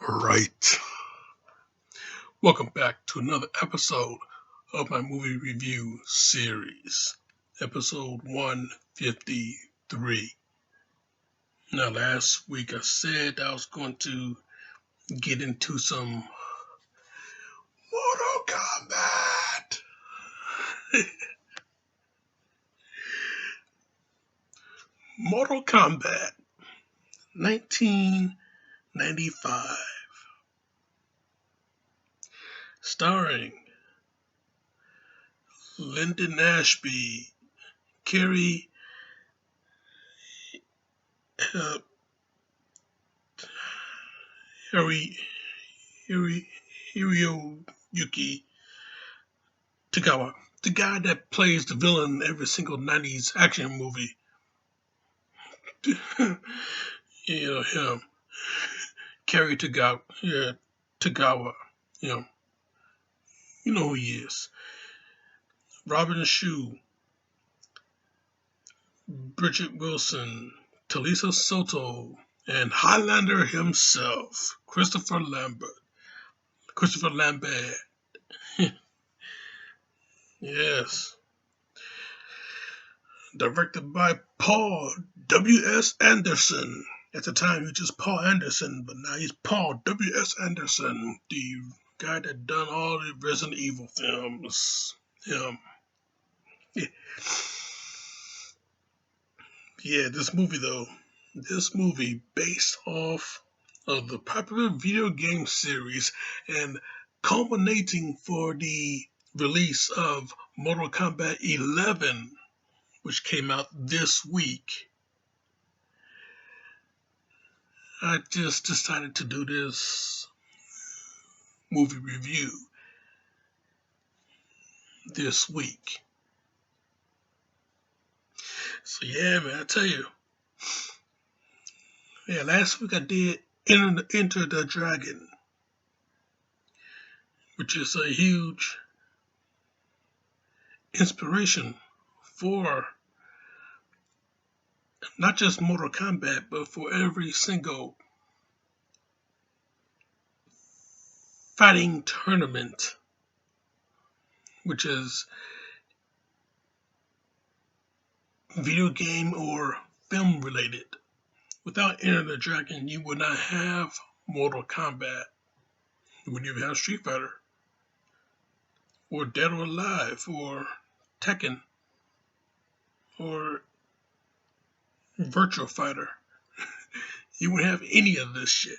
Right. Welcome back to another episode of my movie review series, episode 153. Now, last week I said I was going to get into some Mortal Kombat. Mortal Kombat 1995, starring Lyndon Ashby, Kerry uh, Harry, Hiroyuki Tagawa, the guy that plays the villain in every single 90s action movie. Him. Kerry Tagawa. Yeah, Tagawa. You know who he is. Robin Shue, Bridget Wilson, Talisa Soto, and Highlander himself, Christopher Lambert. Yes. Directed by Paul W.S. Anderson. At the time, he was just Paul Anderson, but now he's Paul W.S. Anderson, the guy that done all the Resident Evil films. Him. Yeah, this movie based off of the popular video game series and culminating for the release of Mortal Kombat 11, which came out this week. I just decided to do this movie review this week. So yeah, man, I tell you. Yeah, last week I did Enter the Dragon, which is a huge inspiration for not just Mortal Kombat, but for every single fighting tournament, which is video game or film related. Without Enter the Dragon, you would not have Mortal Kombat. You wouldn't even have Street Fighter, or Dead or Alive, or Tekken, or Virtual Fighter. You wouldn't have any of this shit.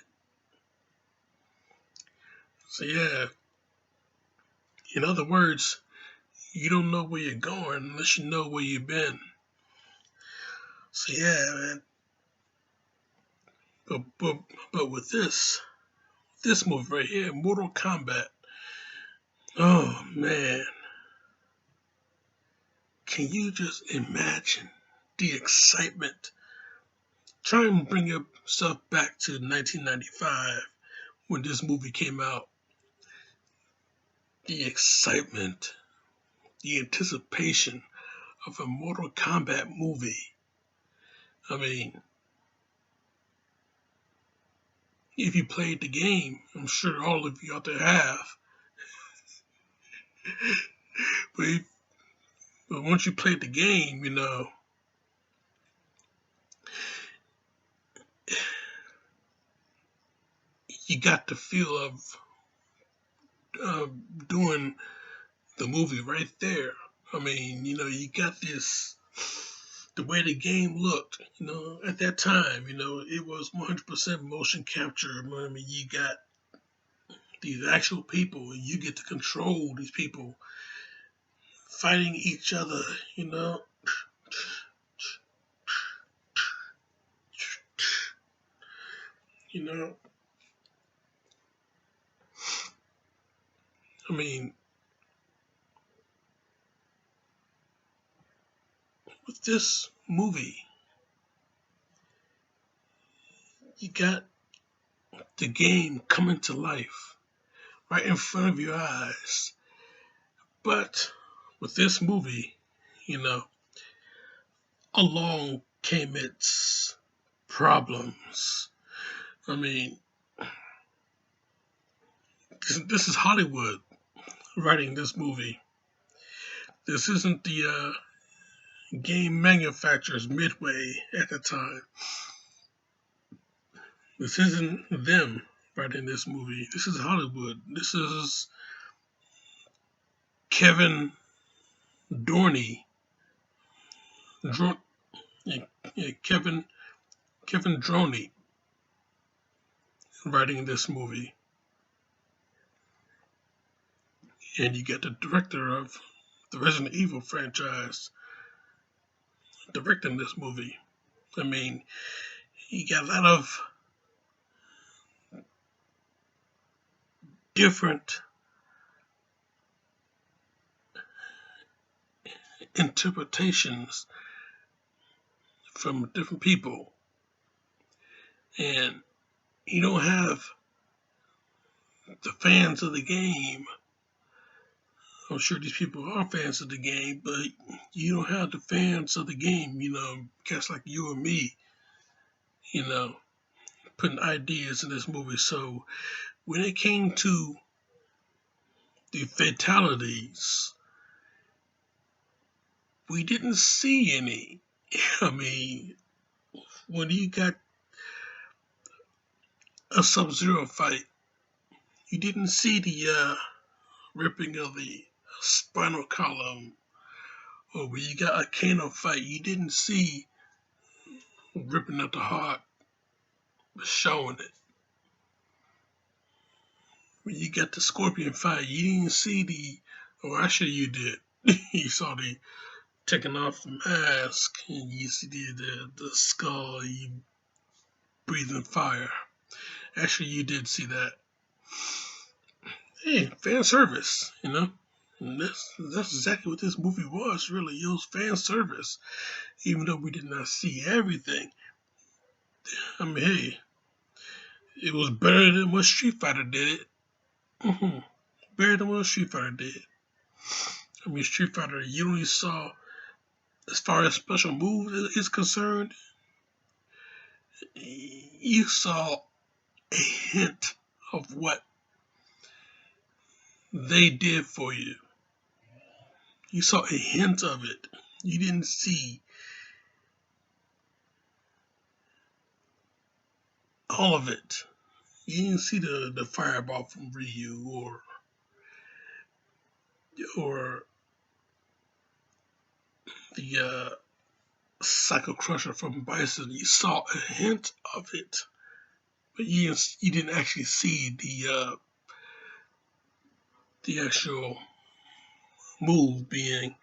So yeah, in other words, you don't know where you're going unless you know where you've been. So yeah, man. But with this movie right here, Mortal Kombat. Oh man, can you just imagine the excitement? Try and bring yourself back to 1995 when this movie came out. The excitement, the anticipation of a Mortal Kombat movie. I mean, if you played the game, I'm sure all of you out there have. But once you played the game, you got the feel of doing the movie right there. I mean, you got this, the way the game looked, at that time, it was 100% motion capture. I mean, you got these actual people, and you get to control these people fighting each other, I mean, with this movie, you got the game coming to life right in front of your eyes. But with this movie, along came its problems. I mean, This is Hollywood writing this movie. This isn't the game manufacturers Midway at the time. This isn't them writing this movie. This is Hollywood. This is Kevin Dorney, Kevin Droney writing this movie, and you get the director of the Resident Evil franchise directing this movie. I mean, you got a lot of different interpretations from different people, and you don't have the fans of the game. I'm sure these people are fans of the game, but you don't have the fans of the game, guys like you and me, putting ideas in this movie. So when it came to the fatalities, we didn't see any. I mean, when you got a Sub-Zero fight, you didn't see the ripping of the spinal column, or when you got a Kano fight, you didn't see ripping out the heart, showing it. When you got the Scorpion fight, you didn't see or actually you did. You saw the taking off the mask, and you see the skull, you breathing fire. Actually, you did see that. Hey, fan service, And that's exactly what this movie was, really. It was fan service. Even though we did not see everything. I mean, hey, it was better than what Street Fighter did it. Better than what Street Fighter did. I mean, Street Fighter, you only saw, as far as special moves is concerned, you saw a hint of what they did for you. You saw a hint of it. You didn't see all of it. You didn't see the fireball from Ryu or the Psycho Crusher from Bison. You saw a hint of it, but you didn't actually see the actual move being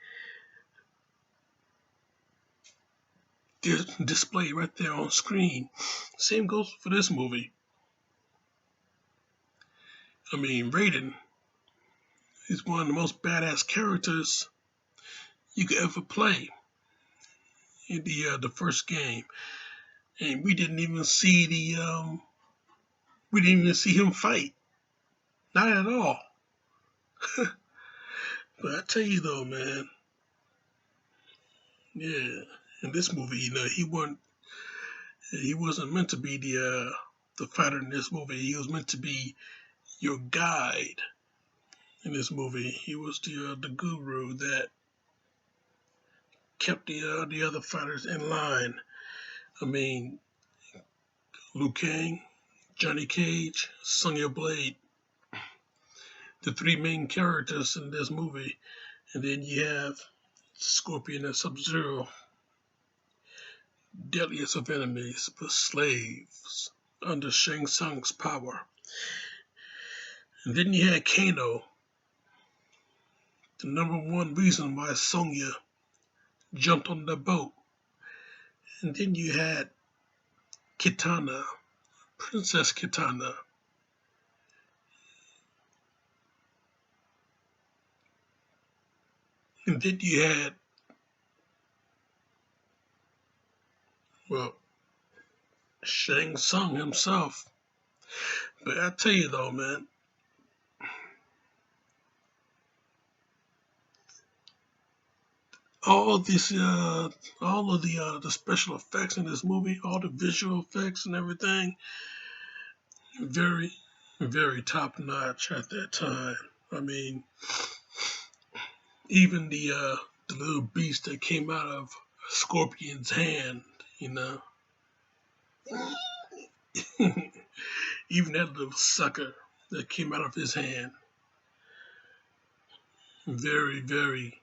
displayed right there on screen. Same goes for this movie. I mean, Raiden is one of the most badass characters you could ever play in the first game, and we didn't even see him fight, not at all. But I tell you though, man, yeah, in this movie, he wasn't meant to be the fighter in this movie. He was meant to be your guide in this movie. He was the guru that kept the other fighters in line. I mean, Liu Kang, Johnny Cage, Sonya Blade, the three main characters in this movie, and then you have Scorpion and Sub-Zero, deadliest of enemies, but slaves under Shang Tsung's power. And then you had Kano, the number one reason why Sonya jumped on the boat. And then you had Kitana, Princess Kitana. And then you had, Shang Tsung himself. But I tell you though, man, all of the special effects in this movie, all the visual effects and everything, very, very top notch at that time. I mean, even the little beast that came out of Scorpion's hand, you know, even that little sucker that came out of his hand, very, very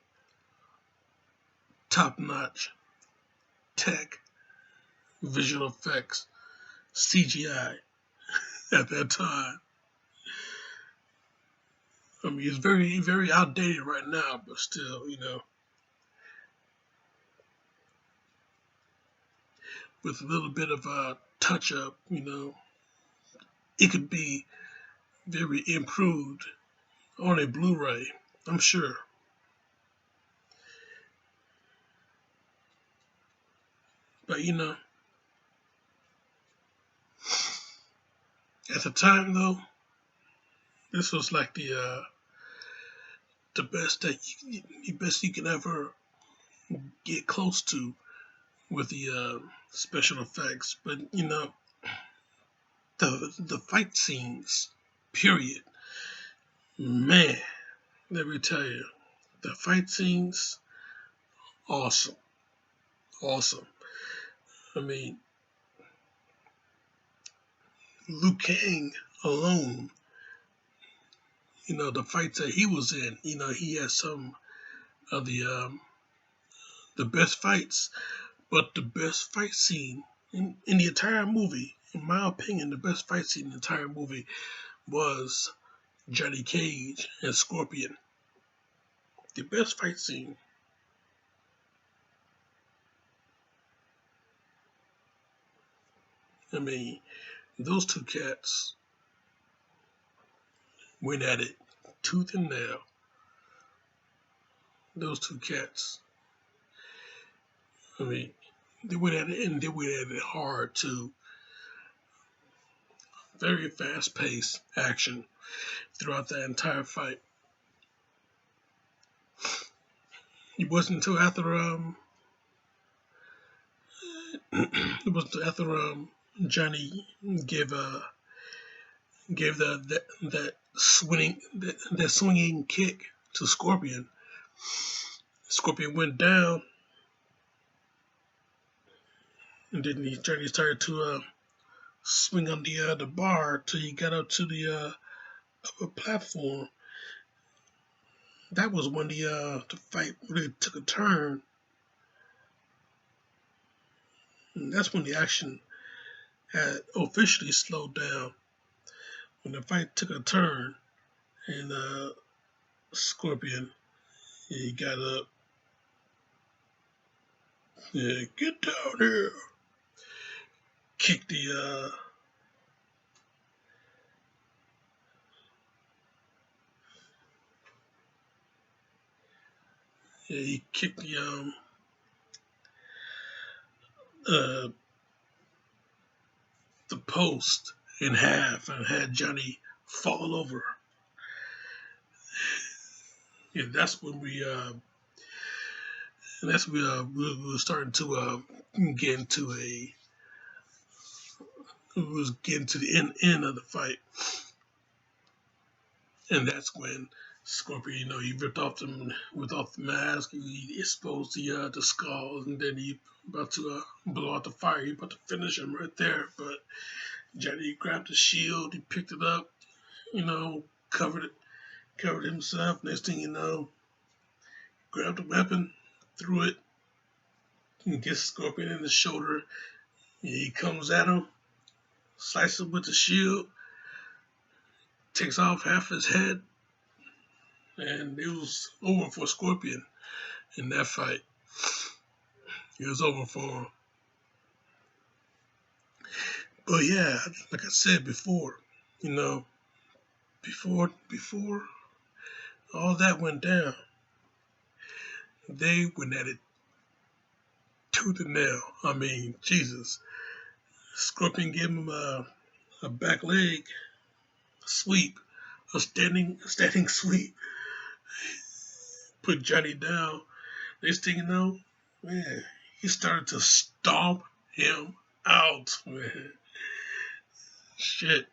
top notch tech, visual effects, CGI at that time. I mean, it's very, very outdated right now, but still, you know, with a little bit of a touch up, you know, it could be very improved on a Blu-ray, I'm sure. But you know, at the time though, this was like the best that the best you can ever get close to with the special effects. But you know, the fight scenes, period. Man, let me tell you, the fight scenes, awesome, awesome. I mean, Liu Kang alone, you know, the fights that he was in, you know, he has some of the best fights. But the best fight scene in the entire movie, in my opinion, the best fight scene in the entire movie was Johnny Cage and Scorpion. The best fight scene. I mean, those two cats went at it tooth and nail. Those two cats. I mean, they went at it and they went at it hard too. Very fast paced action throughout that entire fight. It wasn't until after it was after Johnny gave gave that swinging kick to Scorpion. Scorpion went down, and then Johnny started to swing on the bar till he got up to the upper platform. That was when the fight really took a turn. And that's when the action had officially slowed down. When the fight took a turn, and Scorpion, he got up. Yeah, get down here. Kicked the yeah, he kicked uh the post in half and had Johnny fall over. Yeah, that's when we were starting to get into a we was getting to the end of the fight, and that's when Scorpion, you know, he ripped off the mask, he exposed the skull, and then he about to blow out the fire. He about to finish him right there, but Johnny grabbed the shield, he picked it up, you know, covered himself. Next thing you know, grabbed the weapon, threw it, and gets Scorpion in the shoulder. He comes at him, slices him with the shield, takes off half his head, and it was over for Scorpion in that fight. It was over for him. But yeah, like I said before, you know, before all that went down, they went at it tooth and nail. I mean, Jesus. Scorpion gave him a back leg sweep, a standing sweep. Put Johnny down. Next thing you know, man, he started to stomp him out, man. Shit.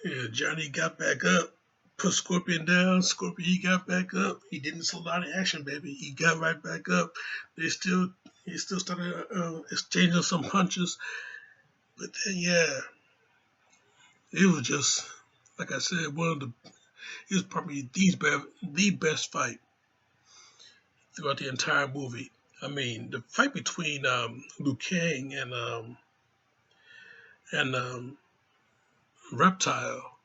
Yeah, Johnny got back up, put Scorpion down. Scorpion, he got back up. He didn't slow down the action, baby. He got right back up. They still, he still started exchanging some punches. But then, yeah, it was just like I said, it was probably the best fight throughout the entire movie. I mean, the fight between Liu Kang and Reptile,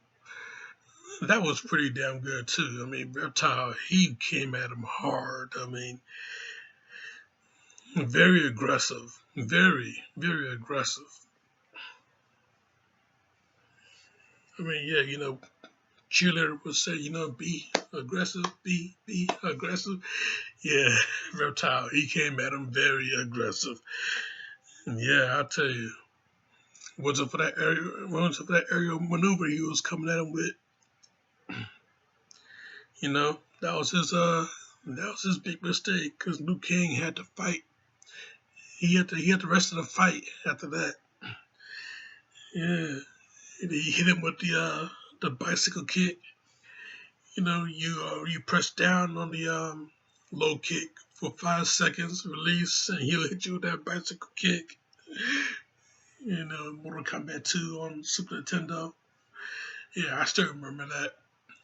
that was pretty damn good too. I mean, Reptile, he came at him hard. I mean, very aggressive, very aggressive. I mean, yeah, cheerleader would say, be aggressive, be aggressive. Yeah, Reptile, he came at him very aggressive. And yeah, I'll tell you, wasn't for that aerial maneuver he was coming at him with, that was his big mistake because Liu Kang had to fight. He had the rest of the fight after that. Yeah, and he hit him with the bicycle kick. You press down on the low kick for 5 seconds, release, and he'll hit you with that bicycle kick. Mortal Kombat 2 on Super Nintendo. Yeah, I still remember that.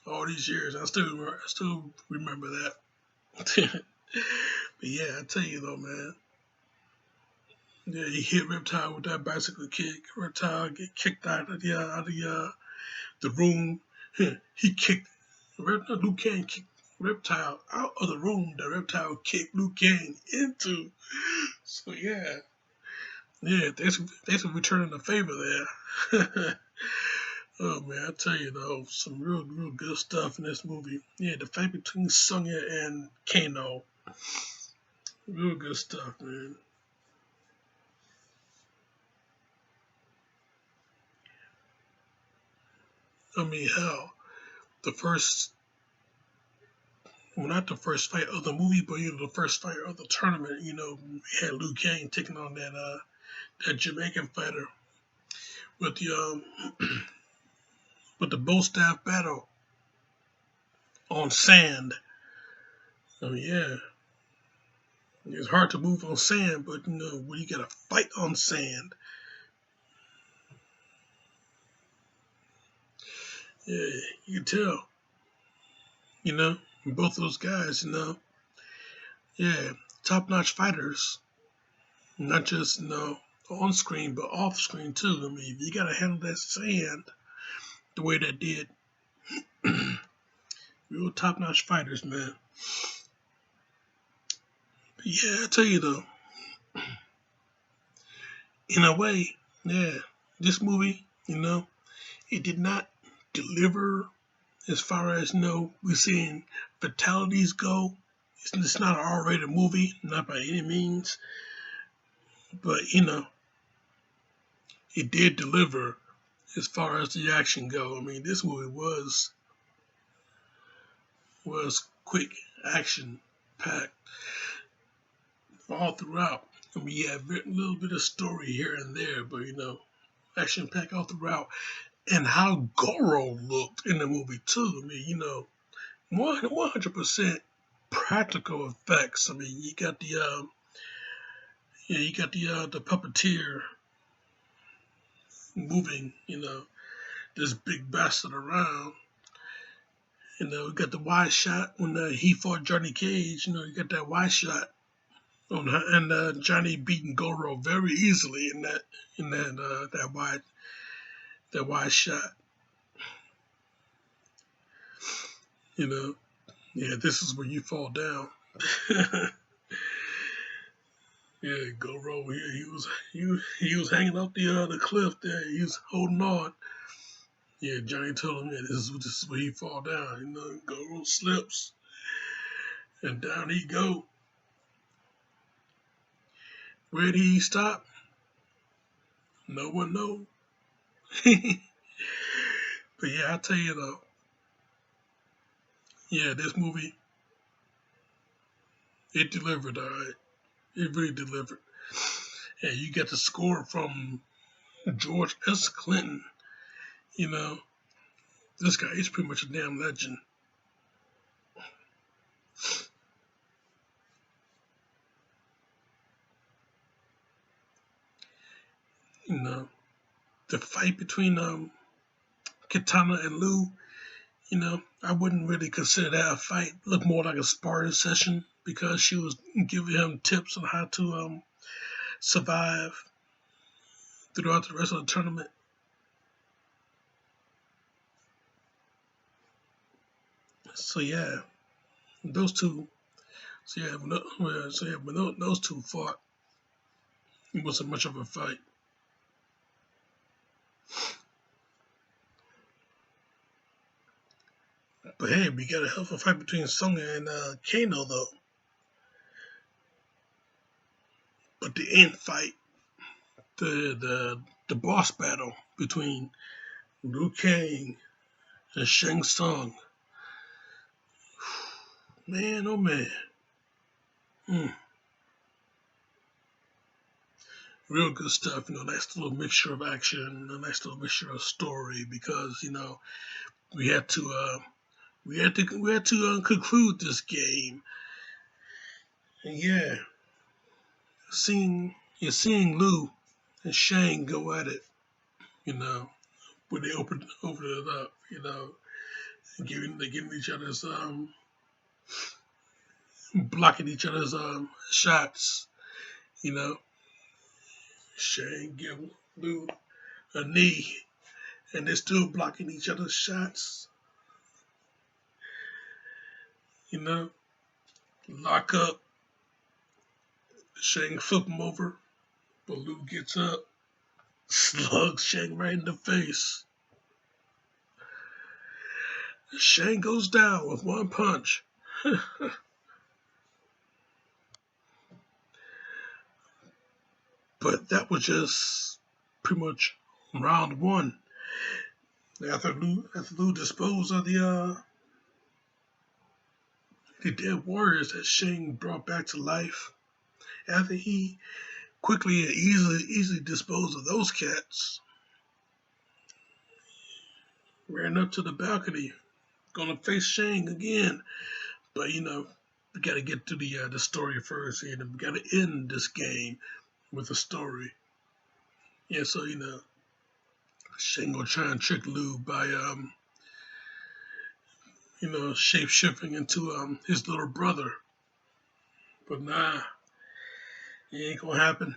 All these years, I still remember that. But yeah, I tell you though, man. Yeah, he hit Reptile with that bicycle kick. Reptile get kicked out of the room. He kicked Liu Kang kicked Reptile out of the room that Reptile kicked Liu Kang into. So yeah, thanks for returning the favor there. Oh man, I tell you though, some real good stuff in this movie. Yeah, the fight between Sonya and Kano, real good stuff, man. I mean, hell, the first, well, not the first fight of the movie, but the first fight of the tournament. We had Liu Kang taking on that Jamaican fighter with the with the bow staff battle on sand. I mean, yeah, it's hard to move on sand, but when you got to fight on sand, yeah, you can tell. Both of those guys, yeah, top-notch fighters, not just on screen, but off screen too. I mean, you got to handle that sand the way that did. Real top-notch fighters, man. But yeah, I tell you though, in a way, yeah, this movie, it did not deliver as far as we're seeing fatalities go. It's not an R-rated movie, not by any means, but it did deliver as far as the action go. I mean, this movie was quick action packed all throughout. I mean, you have a little bit of story here and there, but action packed all throughout. And how Goro looked in the movie too. I mean, 100% practical effects. I mean, you got the puppeteer moving, this big bastard around. You got the wide shot when he fought Johnny Cage. You got that wide shot and Johnny beating Goro very easily that wide shot. Yeah, this is where you fall down. Yeah, Goro. Yeah, he was hanging off the cliff there. He was holding on. Yeah, Johnny told him, yeah, this is where he fall down. Goro slips, and down he go. Where did he stop? No one knows. But yeah, I tell you though, yeah, this movie, it delivered, all right. It really delivered. And you got the score from George S. Clinton, you know. This guy is pretty much a damn legend. You know, the fight between Katana and Liu, I wouldn't really consider that a fight. It looked more like a sparring session because she was giving him tips on how to survive throughout the rest of the tournament. So yeah, those two. When those two fought, it wasn't much of a fight. But hey, we got a hell of a fight between Songa and Kano though. But the end fight, the boss battle between Liu Kang and Shang Tsung, man, oh man, mm, real good stuff. Nice little mixture of action, a nice little mixture of story because we had to conclude this game, and yeah, seeing Liu and Shang go at it, you know, when they opened it up, giving each other's blocking each other's shots, you know. Shane give Lou a knee, and they're still blocking each other's shots, you know. Lock up, Shane flip him over, but Lou gets up, slugs Shane right in the face. Shane goes down with one punch. But that was just pretty much round one. After Lou disposed of the dead warriors that Shane brought back to life, after he quickly and easily disposed of those cats, ran up to the balcony, gonna face Shane again. But we gotta get to the story first, and we gotta end this game with a story. Yeah, so Shane gonna try and trick Lou by shape shifting into his little brother. But nah, it ain't gonna happen.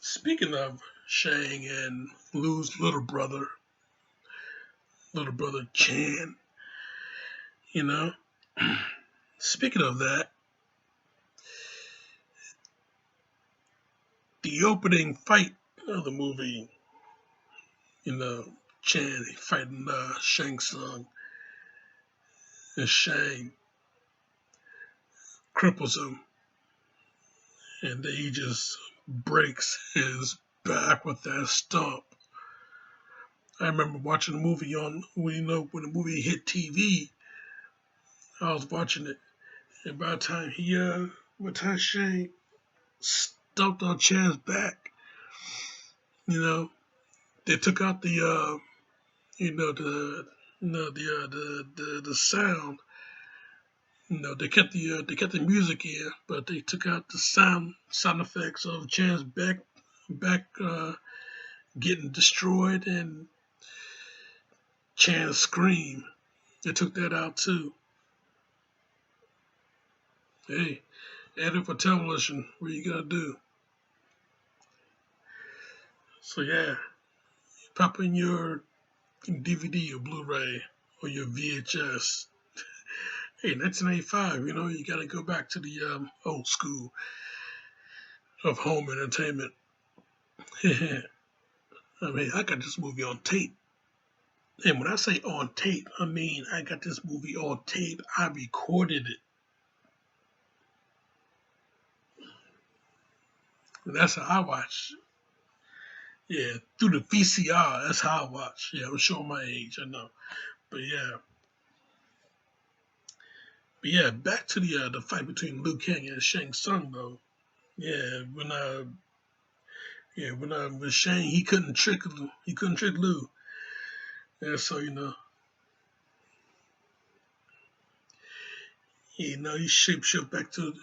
Speaking of Shang and Lou's little brother Chan, you know, speaking of that, the opening fight of the movie, Chan fighting Shang Tsung, and Shang cripples him, and then he just breaks his back with that stomp. I remember watching the movie when the movie hit TV. I was watching it, and by the time Shane stomped on Chan's back, they took out the sound. They kept the music in, but they took out the sound effects of Chan's back getting destroyed and Chan's scream. They took that out too. Hey, edit for television. What you gotta do? So yeah, pop in your DVD or Blu-ray or your VHS. Hey, 1985. You gotta go back to the old school of home entertainment. I mean, I got this movie on tape. And when I say on tape, I mean I got this movie on tape. I recorded it. And that's how I watch. Yeah, through the VCR. That's how I watch. Yeah, I'm showing my age. I know, but yeah. But yeah, back to the fight between Liu Kang and Shang Tsung though. Yeah, when Yeah, when with Shane, he couldn't trick Lou. He couldn't trick Lou. And so he shapeshift back to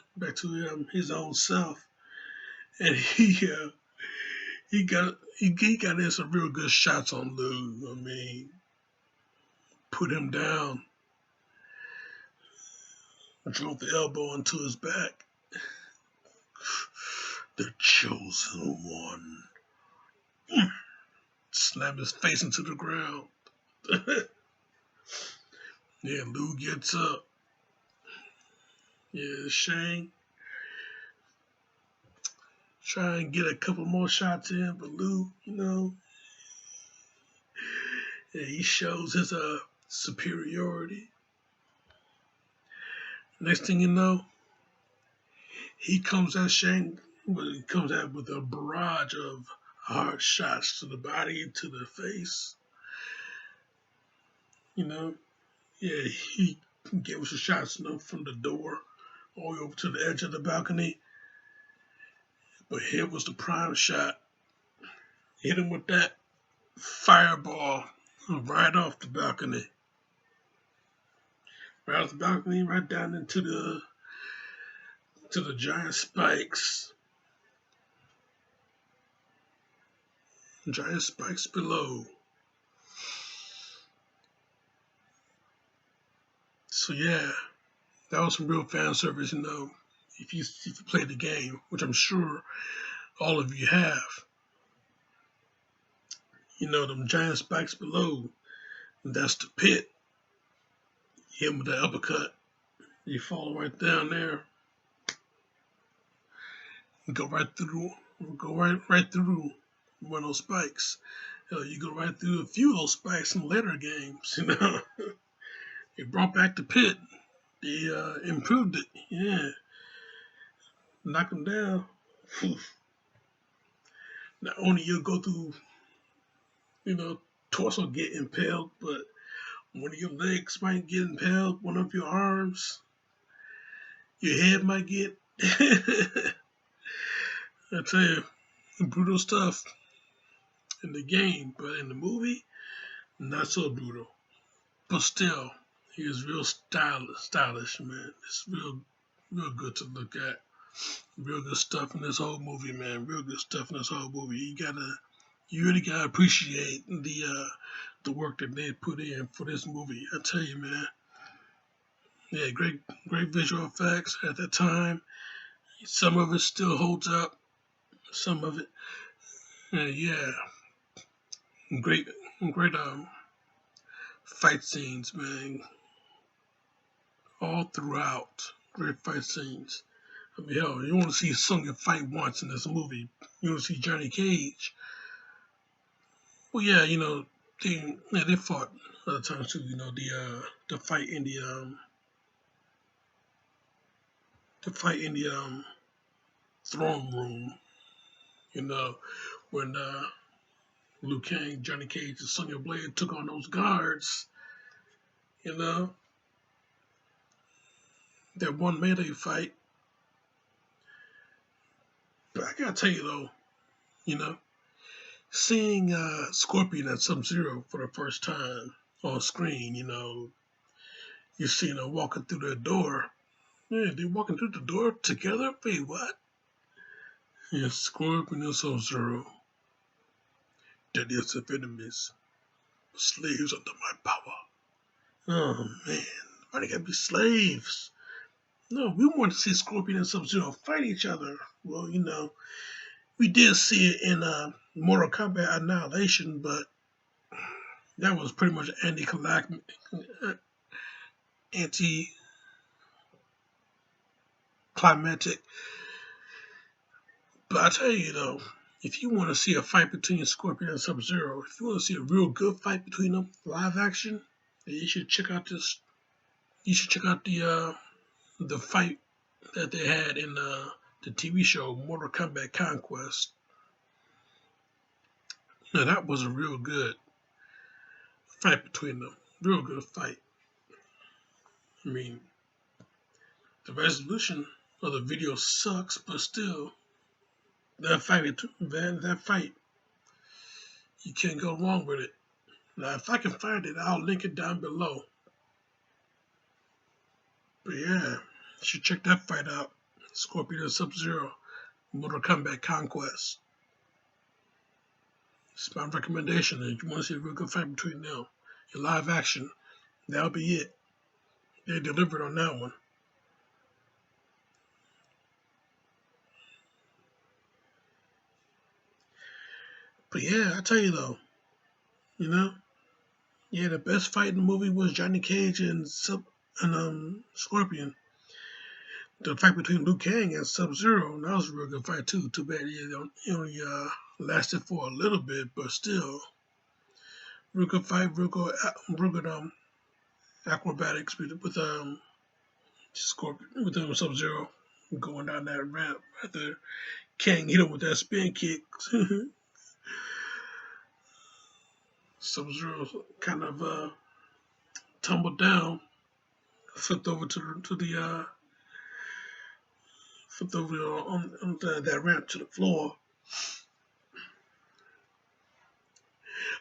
his own self, and he got in some real good shots on Lou. I mean, put him down, drove the elbow into his back. The chosen one. Slammed his face into the ground. Yeah, Lou gets up. Yeah, Shane try and get a couple more shots in, but Lou, yeah, he shows his superiority. Next thing you know, he comes at Shane, but he comes out with a barrage of hard shots to the body, to the face. Yeah, he gave us the shots, from the door all the way over to the edge of the balcony. But here was the prime shot. Hit him with that fireball right off the balcony. Right off the balcony, right down into the giant spikes. Giant spikes below. So yeah, that was some real fan service, if you played the game, which I'm sure all of you have. Them giant spikes below, that's the pit. Hit him with the uppercut. You fall right down there. Go right through one of those spikes. Hell, you go right through a few of those spikes in later games, They brought back the pit. They improved it. Yeah. Knock them down. Not only you'll go through, torso get impaled, but one of your legs might get impaled, one of your arms, your head might get. I tell you, brutal stuff in the game, but in the movie, not so brutal. But still, he is real stylish, man. It's real good to look at. Real good stuff in this whole movie, man. Real good stuff in this whole movie. You really gotta appreciate the work that they put in for this movie. I tell you, man. Yeah, great visual effects at that time. Some of it still holds up. Some of it, yeah, great fight scenes, man. All throughout, great fight scenes. I mean, hell, you want to see Sonya fight once in this movie. You want to see Johnny Cage. Well, yeah, they fought other times too. The fight in the throne room. When Liu Kang, Johnny Cage, and Sonya Blade took on those guards. That one melee fight. But I gotta tell you though, seeing Scorpion and Sub-Zero for the first time on screen, you see them walking through the door. Yeah, they walking through the door together? Wait, what? Yeah, Scorpion and Sub-Zero. Deadliest of enemies. Slaves under my power. Oh, man. Why they gotta be slaves? No, we want to see Scorpion and Sub-Zero fight each other. Well, we did see it in Mortal Kombat Annihilation, but that was pretty much anticlimactic. But I tell you though, if you want to see a fight between Scorpion and Sub-Zero, if you want to see a real good fight between them, live action, you should check out this. You should check out the fight that they had in the TV show Mortal Kombat Conquest. Now that was a real good fight between them. Real good fight. I mean, the resolution of the video sucks, but still, that fight, you can't go wrong with it. Now, if I can find it, I'll link it down below. But yeah, you should check that fight out. Scorpion and Sub-Zero, Mortal Kombat Conquest. It's my recommendation. If you want to see a real good fight between them in live action, that'll be it. They delivered on that one. But yeah, I tell you though, you know, yeah, the best fight in the movie was Johnny Cage and Scorpion. The fight between Liu Kang and Sub-Zero, that was a real good fight too. Too bad it only lasted for a little bit, but still, real good fight, real good acrobatics with Scorpion with Sub-Zero going down that ramp after Kang hit him with that spin kick. Sub-Zero kind of tumbled down, flipped over flipped over on that ramp to the floor.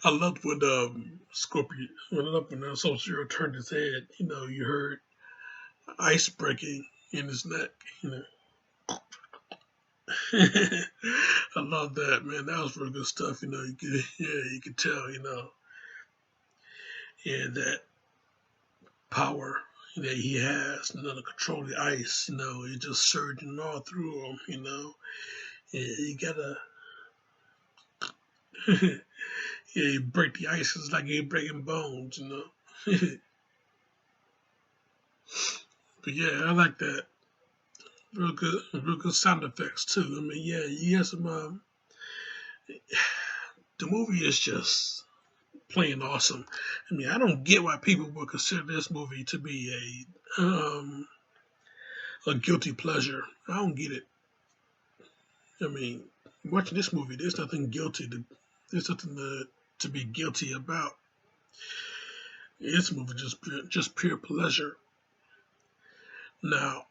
I loved when Scorpion, when Sub-Zero turned his head. You know, you heard ice breaking in his neck. You know, I love that, man. That was real good stuff. You know, you could tell. You know, yeah, that power that he has, you know, to control the ice. You know, it just surging all through him. You know, yeah, you gotta. Yeah, you break the ice. It's like you're breaking bones. You know. But yeah, I like that. Real good sound effects too. I mean, yeah, you have some. The movie is just plain awesome. I mean, I don't get why people would consider this movie to be a guilty pleasure. I don't get it. I mean, watching this movie, there's nothing guilty to. There's nothing to be guilty about. This movie just pure pleasure. Now,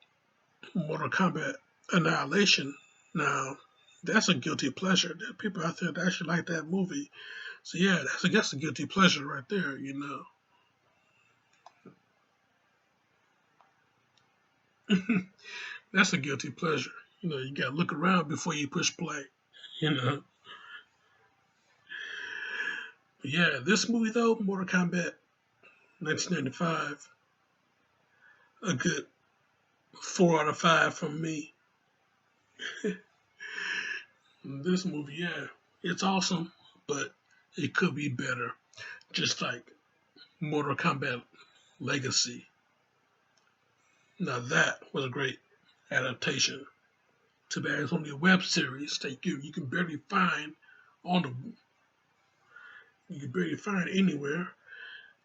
Mortal Kombat Annihilation. Now, that's a guilty pleasure. There are people out there that actually like that movie. So yeah, that's a guilty pleasure right there, you know. That's a guilty pleasure. You know, you gotta look around before you push play, you know. But yeah, this movie though, Mortal Kombat 1995, a good 4 out of 5 from me. This movie, yeah, it's awesome, but it could be better. Just like Mortal Kombat Legacy. Now that was a great adaptation. Too bad it's only a web series that you can barely find on the you can barely find anywhere.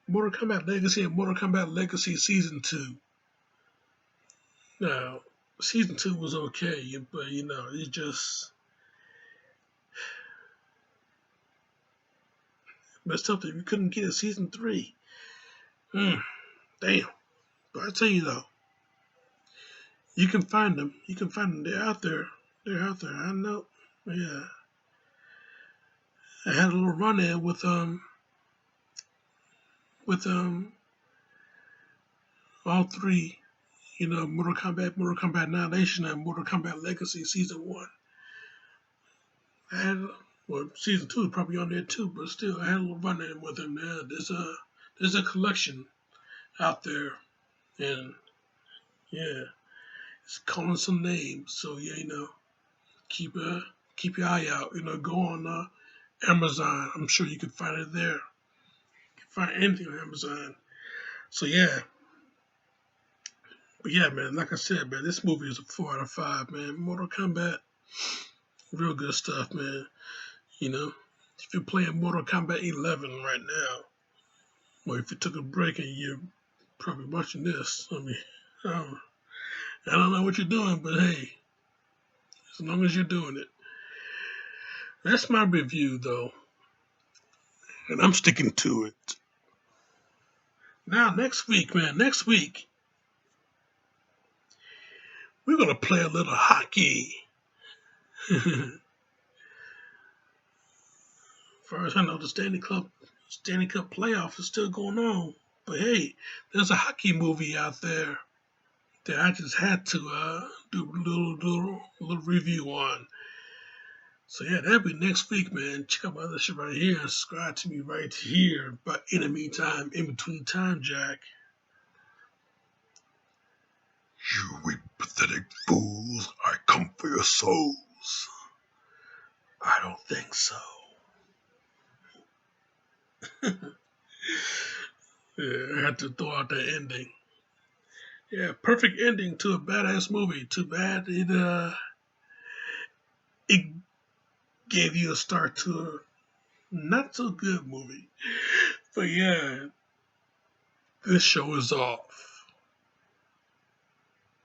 Mortal Kombat Legacy and Mortal Kombat Legacy Season 2. Now, Season 2 was okay, but you know, it just messed up that we couldn't get a Season 3. Damn. But I tell you though, you can find them. You can find them. They're out there. They're out there. I know. Yeah. I had a little run in with all three, you know, Mortal Kombat Annihilation, and Mortal Kombat Legacy Season 1. I had, well, Season 2 is probably on there too, but still, I had a little run in with them. Yeah, there's a collection out there, and yeah, it's calling some names. So yeah, you know, keep your eye out. You know, go on Amazon. I'm sure you can find it there. You can find anything on Amazon. So yeah. But yeah, man, like I said, man, this movie is a 4 out of 5, man. Mortal Kombat, real good stuff, man. You know, if you're playing Mortal Kombat 11 right now, or if you took a break and you're probably watching this, I mean, I don't know what you're doing, but hey, as long as you're doing it. That's my review, though, and I'm sticking to it. Now, next week, we're going to play a little hockey. far as I know, the Stanley Cup playoff is still going on. But hey, there's a hockey movie out there that I just had to do a little review on. So yeah, that'll be next week, man. Check out my other shit right here. Subscribe to me right here. But in the meantime, in between time, Jack. You weak, pathetic fools! I come for your souls. I don't think so. Yeah, I had to throw out that ending. Yeah, perfect ending to a badass movie. Too bad it gave you a start to a not so good movie. But yeah, this show is off.